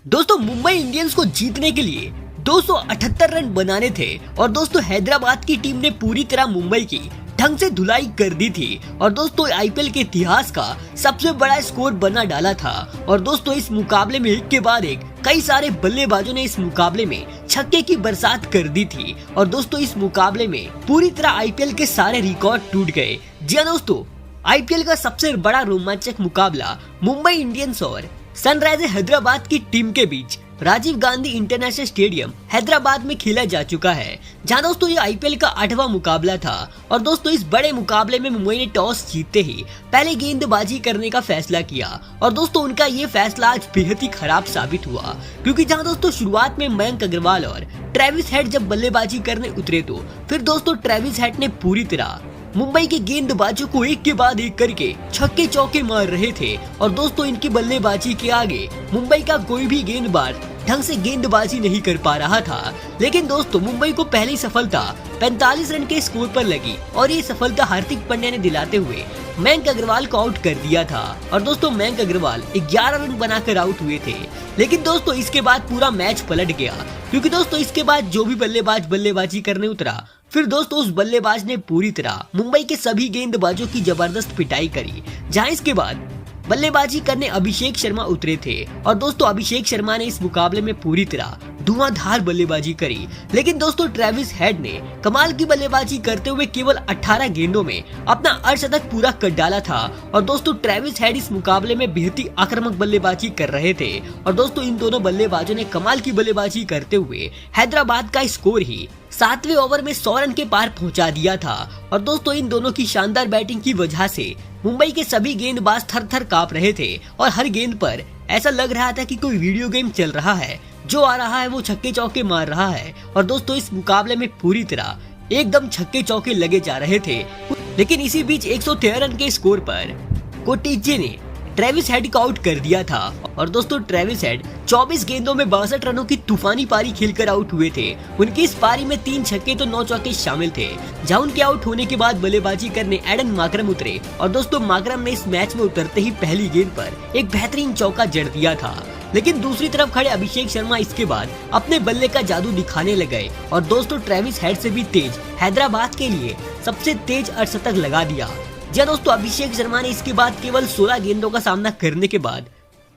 दोस्तों मुंबई इंडियंस को जीतने के लिए 278 रन बनाने थे और दोस्तों हैदराबाद की टीम ने पूरी तरह मुंबई की ढंग से धुलाई कर दी थी और दोस्तों आईपीएल के इतिहास का सबसे बड़ा स्कोर बना डाला था। और दोस्तों इस मुकाबले में एक के बाद एक कई सारे बल्लेबाजों ने इस मुकाबले में छक्के की बरसात कर दी थी और दोस्तों इस मुकाबले में पूरी तरह आईपीएल के सारे रिकॉर्ड टूट गए। जी हाँ दोस्तों, आईपीएल का सबसे बड़ा रोमांचक मुकाबला मुंबई इंडियंस और सनराइजर्स हैदराबाद की टीम के बीच राजीव गांधी इंटरनेशनल स्टेडियम हैदराबाद में खेला जा चुका है, जहां दोस्तों ये आईपीएल का 8वां मुकाबला था। और दोस्तों इस बड़े मुकाबले में मुंबई ने टॉस जीतते ही पहले गेंदबाजी करने का फैसला किया और दोस्तों उनका ये फैसला आज बेहद ही खराब साबित हुआ, क्योंकि जहां दोस्तों शुरुआत में मयंक अग्रवाल और ट्रेविस हेड जब बल्लेबाजी करने उतरे तो फिर दोस्तों ट्रेविस हेड ने पूरी तरह मुंबई के गेंदबाजों को एक के बाद एक करके छक्के चौके मार रहे थे और दोस्तों इनकी बल्लेबाजी के आगे मुंबई का कोई भी गेंदबाज ढंग से गेंदबाजी नहीं कर पा रहा था। लेकिन दोस्तों मुंबई को पहली सफलता 45 रन के स्कोर पर लगी और ये सफलता हार्दिक पांड्या ने दिलाते हुए मयंक अग्रवाल को आउट कर दिया था और दोस्तों मयंक अग्रवाल 11 रन बनाकर आउट हुए थे। लेकिन दोस्तों इसके बाद पूरा मैच पलट गया, क्योंकि दोस्तों इसके बाद जो भी बल्लेबाज बल्लेबाजी करने उतरा फिर दोस्तों उस बल्लेबाज ने पूरी तरह मुंबई के सभी गेंदबाजों की जबरदस्त पिटाई करी। जहां इसके बाद बल्लेबाजी करने अभिषेक शर्मा उतरे थे और दोस्तों अभिषेक शर्मा ने इस मुकाबले में पूरी तरह धुआंधार बल्लेबाजी करी। लेकिन दोस्तों ट्रेविस हेड ने कमाल की बल्लेबाजी करते हुए केवल 18 गेंदों में अपना अर्धशतक पूरा कर डाला था और दोस्तों ट्रेविस हेड इस मुकाबले में बेहद ही आक्रामक बल्लेबाजी कर रहे थे और दोस्तों इन दोनों बल्लेबाजों ने कमाल की बल्लेबाजी करते हुए हैदराबाद का स्कोर ही 7वें ओवर में 100 रन के पार पहुंचा दिया था। और दोस्तों इन दोनों की शानदार बैटिंग की वजह से मुंबई के सभी गेंदबाज थर थर कांप रहे थे और हर गेंद पर ऐसा लग रहा था कि कोई वीडियो गेम चल रहा है, जो आ रहा है वो छक्के चौके मार रहा है। और दोस्तों इस मुकाबले में पूरी तरह एकदम छक्के चौके लगे जा रहे थे। लेकिन इसी बीच 113 रन के स्कोर पर कोटिजे ने ट्रेविस हेड को आउट कर दिया था और दोस्तों ट्रेविस हेड 24 गेंदों में 62 रनों की तूफानी पारी खेलकर आउट हुए थे। उनकी इस पारी में 3 छक्के तो 9 चौके शामिल थे। जहां उनके आउट होने के बाद बल्लेबाजी करने एडन माकरम उतरे और दोस्तों माकरम ने इस मैच में उतरते ही पहली गेंद पर एक बेहतरीन चौका जड़ दिया था। लेकिन दूसरी तरफ खड़े अभिषेक शर्मा इसके बाद अपने बल्ले का जादू दिखाने लगे और दोस्तों ट्रेविस हेड से भी तेज हैदराबाद के लिए सबसे तेज अर्धशतक लगा दिया। जी दोस्तों अभिषेक शर्मा ने इसके बाद केवल 16 गेंदों का सामना करने के बाद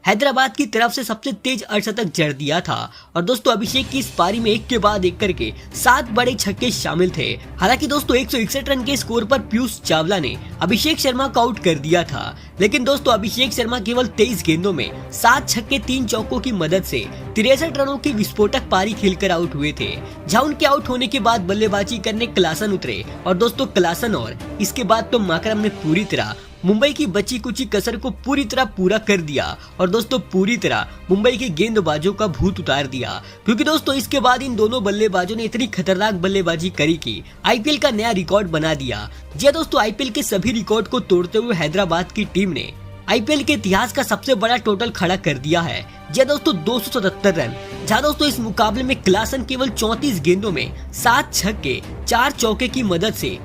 हैदराबाद की तरफ से सबसे तेज अर्धशतक जड़ दिया था और दोस्तों अभिषेक की इस पारी में एक के बाद एक करके 7 बड़े छक्के शामिल थे। हालांकि दोस्तों 161 रन के स्कोर पर पीयूष चावला ने अभिषेक शर्मा को आउट कर दिया था। लेकिन दोस्तों अभिषेक शर्मा केवल 23 गेंदों में 7 छक्के 3 चौकों की मदद से 63 रनों की विस्फोटक पारी खेलकर आउट हुए थे। जहां उनके आउट होने के बाद बल्लेबाजी करने क्लासन उतरे और दोस्तों क्लासन और इसके बाद तो माकरम ने पूरी तरह मुंबई की बची कुची कसर को पूरी तरह पूरा कर दिया और दोस्तों पूरी तरह मुंबई के गेंदबाजों का भूत उतार दिया, क्योंकि दोस्तों इसके बाद इन दोनों बल्लेबाजों ने इतनी खतरनाक बल्लेबाजी करी कि आईपीएल का नया रिकॉर्ड बना दिया। जी दोस्तों आईपीएल के सभी रिकॉर्ड को तोड़ते हुए हैदराबाद की टीम ने आईपीएल के इतिहास का सबसे बड़ा टोटल खड़ा कर दिया है। जी दोस्तों 277 रन। जहां दोस्तों इस मुकाबले में क्लासन केवल 34 गेंदों में 7 छक्के 4 चौके की मदद से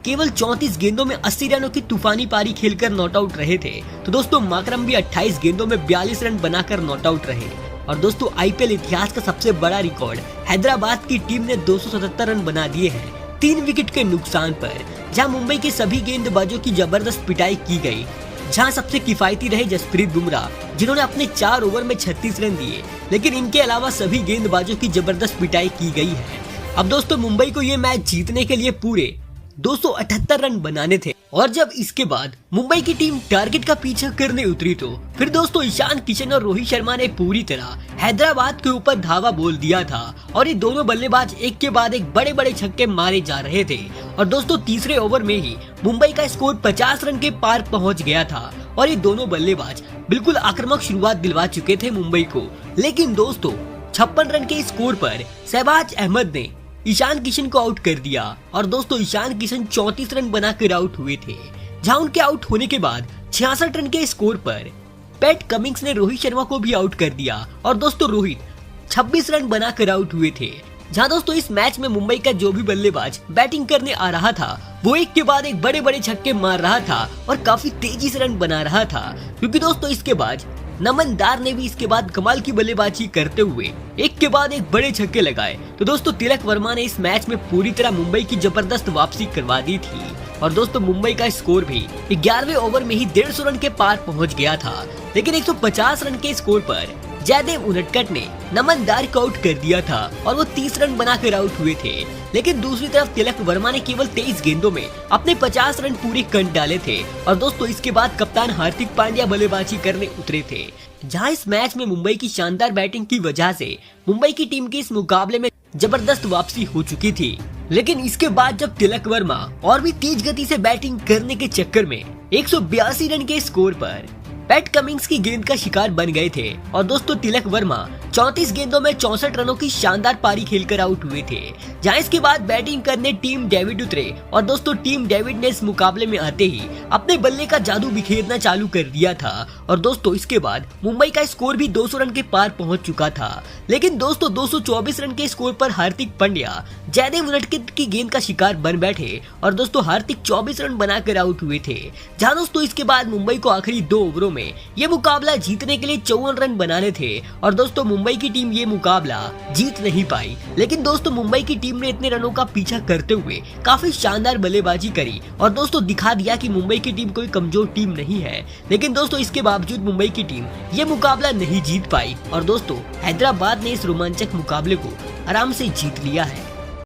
केवल 34 गेंदों में 80 रनों की तूफानी पारी खेलकर नॉट आउट रहे थे। तो दोस्तों माकरम भी 28 गेंदों में 42 रन बनाकर नॉट आउट रहे। और दोस्तों आईपीएल इतिहास का सबसे बड़ा रिकॉर्ड हैदराबाद की टीम ने 277 रन बना दिए हैं 3 विकेट के नुकसान पर। जहां मुंबई के सभी गेंदबाजों की जबरदस्त पिटाई की गई। जहां सबसे किफायती रहे जसप्रीत बुमराह, जिन्होंने अपने 4 ओवर में 36 रन दिए। लेकिन इनके अलावा सभी गेंदबाजों की जबरदस्त पिटाई की गई है। अब दोस्तों मुंबई को ये मैच जीतने के लिए पूरे 278 रन बनाने थे और जब इसके बाद मुंबई की टीम टारगेट का पीछा करने उतरी तो फिर दोस्तों ईशान किशन और रोहित शर्मा ने पूरी तरह हैदराबाद के ऊपर धावा बोल दिया था और ये दोनों बल्लेबाज एक के बाद एक बड़े बड़े छक्के मारे जा रहे थे। और दोस्तों तीसरे ओवर में ही मुंबई का स्कोर 50 रन के पार पहुंच गया था और ये दोनों बल्लेबाज बिल्कुल आक्रामक शुरुआत दिलवा चुके थे मुंबई को। लेकिन दोस्तों 56 रन के स्कोर पर शहबाज अहमद ने ईशान किशन को आउट कर दिया और दोस्तों ईशान किशन 34 रन बनाकर आउट हुए थे। जहां उनके आउट होने के बाद 66 रन के स्कोर पर पैट कमिंग्स ने रोहित शर्मा को भी आउट कर दिया और दोस्तों रोहित 26 रन बनाकर आउट हुए थे। जहां दोस्तों इस मैच में मुंबई का जो भी बल्लेबाज बैटिंग करने आ रहा था वो एक के बाद एक बड़े बड़े छक्के मार रहा था और काफी तेजी से रन बना रहा था, क्योंकि दोस्तों इसके बाद नमनदार ने भी इसके बाद कमाल की बल्लेबाजी करते हुए एक के बाद एक बड़े छक्के लगाए। तो दोस्तों तिलक वर्मा ने इस मैच में पूरी तरह मुंबई की जबरदस्त वापसी करवा दी थी और दोस्तों मुंबई का स्कोर भी 11वें ओवर में ही 150 रन के पार पहुंच गया था, लेकिन 150 रन के स्कोर पर जयदेव उनटकट ने नमनदार को आउट कर दिया था और वो 30 रन बनाकर आउट हुए थे। लेकिन दूसरी तरफ तिलक वर्मा ने केवल 23 गेंदों में अपने 50 रन पूरे कर डाले थे और दोस्तों इसके बाद कप्तान हार्दिक पांड्या बल्लेबाजी करने उतरे थे। जहां इस मैच में मुंबई की शानदार बैटिंग की वजह से मुंबई की टीम की इस मुकाबले में जबरदस्त वापसी हो चुकी थी, लेकिन इसके बाद जब तिलक वर्मा और भी तेज गति से बैटिंग करने के चक्कर में 182 रन के स्कोर पर पैट कमिंग्स की गेंद का शिकार बन गए थे और दोस्तों तिलक वर्मा 34 गेंदों में 64 रनों की शानदार पारी खेलकर आउट हुए थे। जहां इसके बाद बैटिंग करने टीम डेविड उतरे और दोस्तों टीम डेविड ने इस मुकाबले में आते ही अपने बल्ले का जादू बिखेरना चालू कर दिया था और दोस्तों इसके बाद मुंबई का स्कोर भी 200 रन के पार पहुंच चुका था। लेकिन दोस्तों 224 रन के स्कोर पर हार्दिक पांड्या जयदेव उनटकट की गेंद का शिकार बन बैठे और दोस्तों हार्दिक 24 रन बनाकर आउट हुए थे। जहां दोस्तों इसके बाद मुंबई को आखिरी 2 ओवरों में ये मुकाबला जीतने के लिए 54 रन बनाने थे और दोस्तों मुंबई की टीम ये मुकाबला जीत नहीं पाई। लेकिन दोस्तों मुंबई की टीम ने इतने रनों का पीछा करते हुए काफी शानदार बल्लेबाजी करी और दोस्तों दिखा दिया कि मुंबई की टीम कोई कमजोर टीम नहीं है। लेकिन दोस्तों इसके बावजूद मुंबई की टीम ये मुकाबला नहीं जीत पाई और दोस्तों हैदराबाद ने इस रोमांचक मुकाबले को आराम से जीत लिया है।